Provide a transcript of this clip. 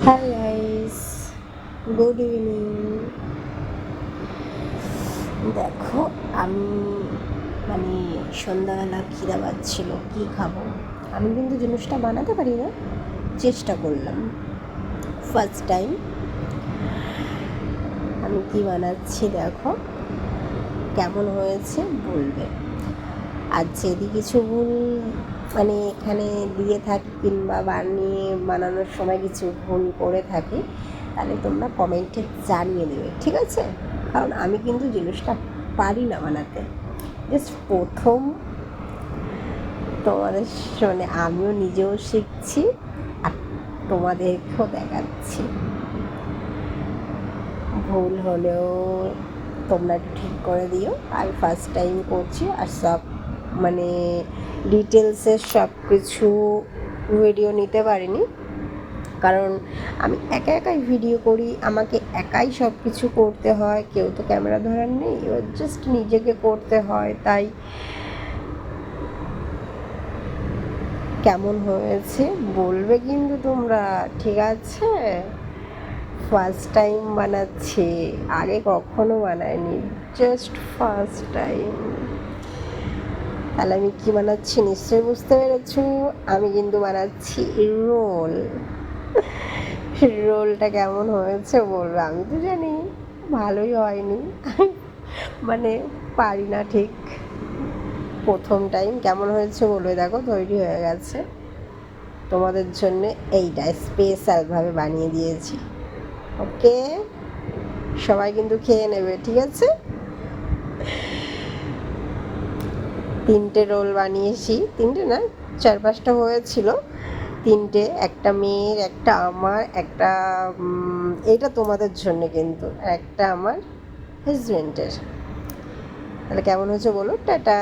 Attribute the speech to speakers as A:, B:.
A: Hi guys, good evening. দেখো, আমি সন্ধ্যাবেলা খিদা পাচ্ছিল, কী খাবো। আমি কিন্তু জিনিসটা বানাতে পারি না, চেষ্টা করলাম ফার্স্ট টাইম। আমি কি বানাচ্ছি দেখো, কেমন হয়েছে বলবে। আর যদি কিছু ভুল এখানে দিয়ে থাকি কিংবা বানানোর সময় কিছু ভুল করে থাকি, তাহলে তোমরা কমেন্টে জানিয়ে দেবে, ঠিক আছে? কারণ আমি কিন্তু জিনিসটা পারি না বানাতে, জাস্ট প্রথম তোমাদের আমিও নিজেও শিখছি আর তোমাদেরকেও দেখাচ্ছি। ভুল হলেও তোমরা ঠিক করে দিও। আমি ফার্স্ট টাইম করছি আর সব ডিটেলসের সব কিছু ভিডিও নিতে পারিনি, কারণ আমি একাই ভিডিও করি, আমাকে একাই সব কিছু করতে হয়, কেউ তো ক্যামেরা ধরার নেই, এবার জাস্ট নিজেকে করতে হয়। তাই কেমন হয়েছে বলবে কিন্তু তোমরা, ঠিক আছে? ফার্স্ট টাইম বানাচ্ছি, আগে কখনো বানাইনি, জাস্ট ফার্স্ট টাইম। তাহলে আমি কি বানাচ্ছি নিশ্চয়ই বুঝতে পেরেছো। আমি কিন্তু বানাচ্ছি রোল। রোলটা কেমন হয়েছে বলবে। আমি তো জানি ভালোই হয়নি, পারি না ঠিক। প্রথম টাইম কেমন হয়েছে বলবে। দেখো, তৈরি হয়ে গেছে তোমাদের জন্যে, এইটা স্পেশালভাবে বানিয়ে দিয়েছি। ওকে, সবাই কিন্তু খেয়ে নেবে, ঠিক আছে? 3টে রোল বানিয়েছি, 3টে না 4-5টা হয়েছিল। 3টে, একটা মেয়ের, একটা আমার, একটা এইটা তোমাদের জন্য কিন্তু, একটা আমার হাজব্যান্ডের। তাহলে কেমন হয়েছে বলো। টাটা।